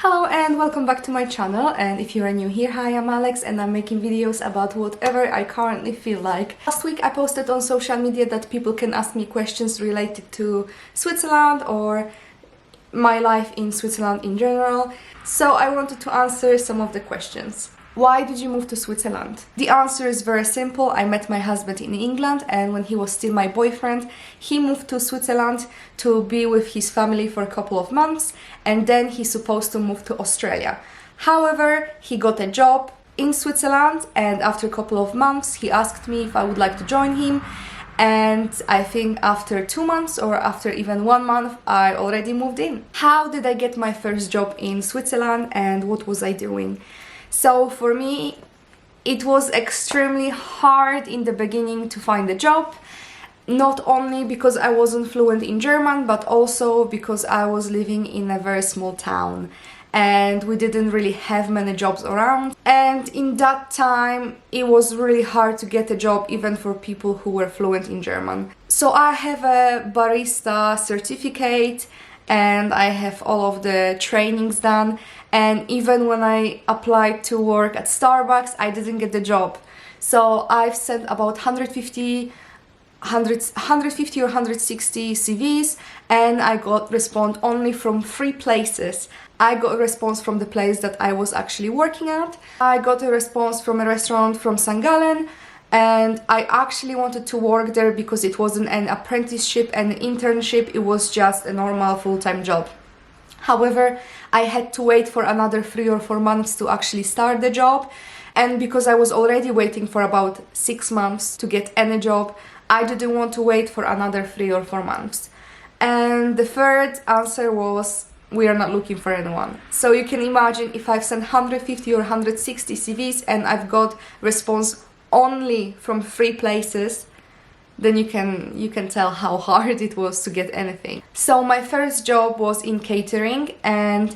Hello and welcome back to my channel, and if you are new here, hi, I'm Alex and I'm making videos about whatever I currently feel like. Last week I posted on social media that people can ask me questions related to Switzerland or my life in Switzerland in general, so I wanted to answer some of the questions. Why did you move to Switzerland? The answer is very simple. I met my husband in England, and when he was still my boyfriend, he moved to Switzerland to be with his family for a couple of months, and then he's supposed to move to Australia. However, he got a job in Switzerland, and after a couple of months, he asked me if I would like to join him. And I think after 2 months or after even 1 month, I already moved in. How did I get my first job in Switzerland and what was I doing? So for me, it was extremely hard in the beginning to find a job, not only because I wasn't fluent in German, but also because I was living in a very small town and we didn't really have many jobs around. And in that time, it was really hard to get a job even for people who were fluent in German. So I have a barista certificate and I have all of the trainings done, and even when I applied to work at Starbucks, I didn't get the job. So I've sent about 150 or 160 CVs, and I got response only from 3 places. I got a response from the place that I was actually working at. I got a response from a restaurant from St. Gallen, and I actually wanted to work there because it wasn't an apprenticeship and internship, it was just a normal full-time job. However, I had to wait for another 3 or 4 months to actually start the job, and because I was already waiting for about 6 months to get any job, I didn't want to wait for another 3 or 4 months. And the third answer was, we are not looking for anyone. So you can imagine, if I've sent 150 or 160 CVs and I've got response only from 3 places, then you can tell how hard it was to get anything. So my first job was in catering, and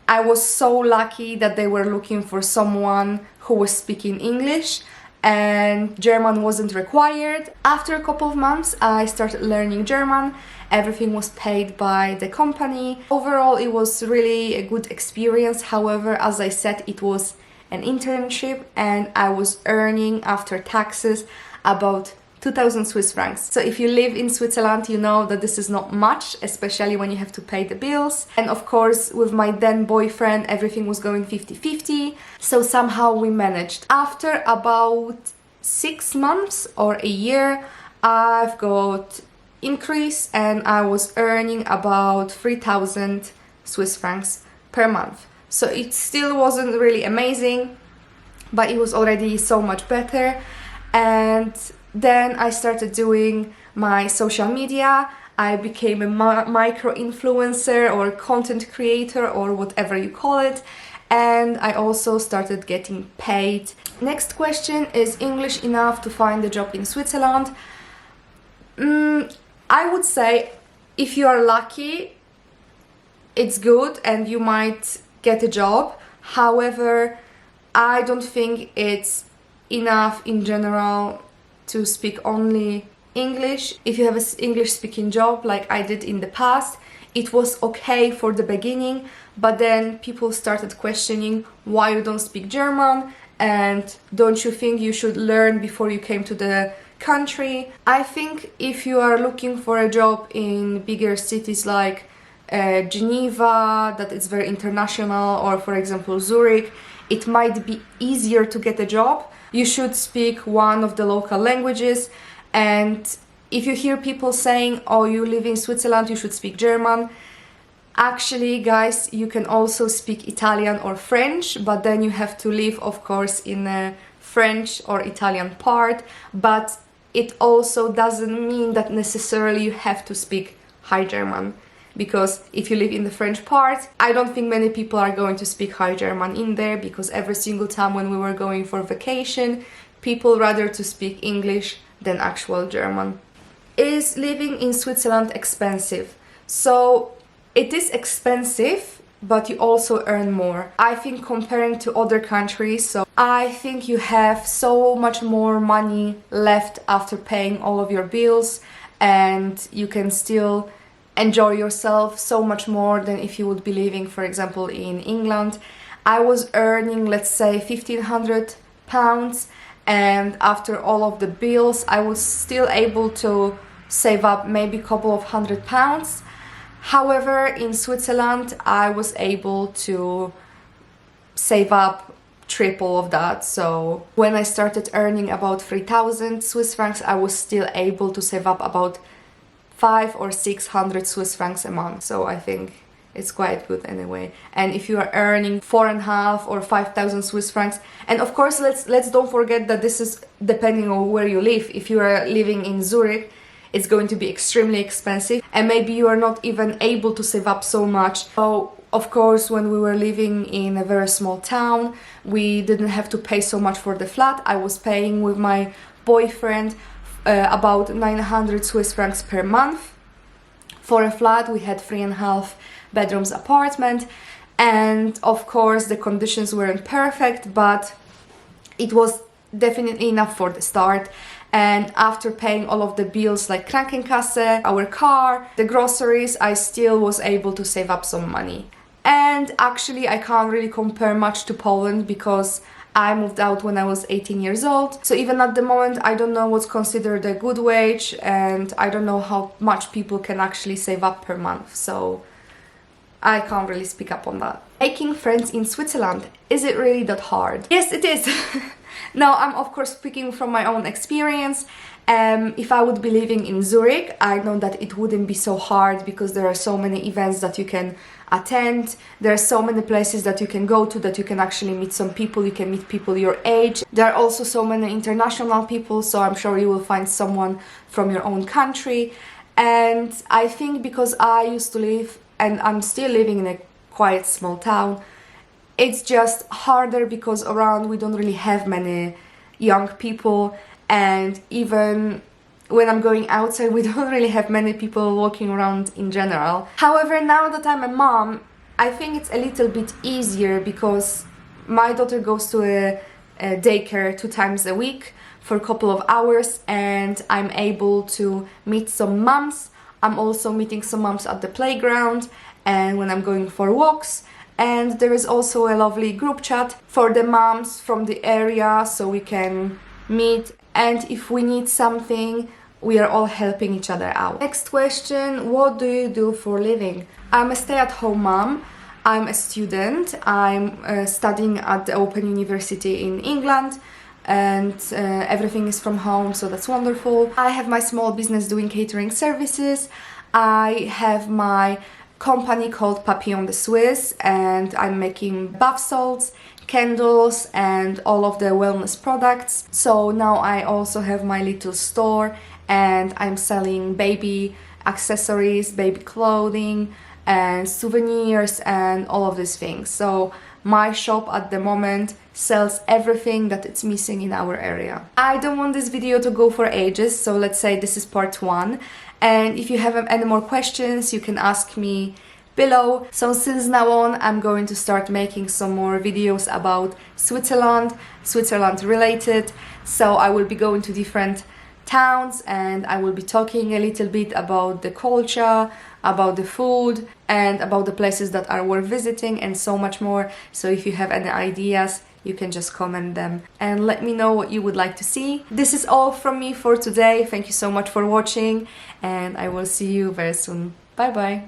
I was so lucky that they were looking for someone who was speaking English and German wasn't required. After a couple of months, I started learning German. Everything was paid by the company. Overall, it was really a good experience. However, as I said, it was an internship and I was earning after taxes about 2,000 Swiss francs. So if you live in Switzerland, you know that this is not much, especially when you have to pay the bills. And of course, with my then boyfriend, everything was going 50-50. So somehow we managed. After about 6 months or a year, I've got increase and I was earning about 3,000 Swiss francs per month. So it still wasn't really amazing, but it was already so much better. And then I started doing my social media. I became a micro-influencer or content creator or whatever you call it. And I also started getting paid. Next question, is English enough to find a job in Switzerland? I would say if you are lucky, it's good and you might get a job. However, I don't think it's enough in general to speak only English. If you have an English speaking job like I did in the past, it was okay for the beginning, but then people started questioning why you don't speak German and don't you think you should learn before you came to the country. I think if you are looking for a job in bigger cities like Geneva, that is very international, or for example Zurich, it might be easier to get a job. You should speak one of the local languages, and if you hear people saying, oh, you live in Switzerland, you should speak German, actually guys, you can also speak Italian or French, but then you have to live of course in a French or Italian part, but it also doesn't mean that necessarily you have to speak High German. Because if you live in the French part, I don't think many people are going to speak High German in there, because every single time when we were going for vacation, people rather to speak English than actual German. Is living in Switzerland expensive? So it is expensive, but you also earn more. I think comparing to other countries, so I think you have so much more money left after paying all of your bills, and you can still enjoy yourself so much more than if you would be living, for example, in England. I was earning, let's say, £1,500, and after all of the bills I was still able to save up maybe a couple of £100. However, in Switzerland I was able to save up triple of that. So when I started earning about 3,000 Swiss francs, I was still able to save up about 500 or 600 Swiss francs a month. So I think it's quite good anyway. And if you are earning 4,500 or 5,000 Swiss francs, and of course let's don't forget that this is depending on where you live. If you are living in Zurich, it's going to be extremely expensive, and maybe you are not even able to save up so much. So of course, when we were living in a very small town, we didn't have to pay so much for the flat. I was paying with my boyfriend about 900 Swiss francs per month for a flat. We had 3.5 bedrooms apartment, and of course the conditions weren't perfect, but it was definitely enough for the start. And after paying all of the bills like Krankenkasse, our car, the groceries, I still was able to save up some money. And actually I can't really compare much to Poland because I moved out when I was 18 years old. So even at the moment I don't know what's considered a good wage, and I don't know how much people can actually save up per month. So I can't really speak up on that. Making friends in Switzerland, is it really that hard? Yes, it is. Now, I'm of course speaking from my own experience. If I would be living in Zurich, I know that it wouldn't be so hard because there are so many events that you can attend. There are so many places that you can go to that you can actually meet some people. You can meet people your age. There are also so many international people, so I'm sure you will find someone from your own country. And I think because I used to live, and I'm still living in a quite small town, it's just harder because around we don't really have many young people, and even when I'm going outside we don't really have many people walking around in general. However, now that I'm a mom, I think it's a little bit easier because my daughter goes to a daycare 2 times a week for a couple of hours, and I'm able to meet some moms. I'm also meeting some moms at the playground and when I'm going for walks. And there is also a lovely group chat for the moms from the area, so we can meet, and if we need something we are all helping each other out. Next question: what do you do for a living? I'm a stay-at-home mom. I'm a student. I'm studying at the Open University in England, and everything is from home, so that's wonderful. I have my small business doing catering services. I have my company called Papillon de Suisse, and I'm making bath salts, candles, and all of the wellness products. So now I also have my little store, and I'm selling baby accessories, baby clothing, and souvenirs, and all of these things. So my shop at the moment sells everything that it's missing in our area. I don't want this video to go for ages, so let's say this is part 1. And if you have any more questions, you can ask me below. So since now on, I'm going to start making some more videos about Switzerland related. So I will be going to different towns, and I will be talking a little bit about the culture, about the food, and about the places that are worth visiting, and so much more. So if you have any ideas, you can just comment them and let me know what you would like to see. This is all from me for today. Thank you so much for watching, and I will see you very soon. Bye bye.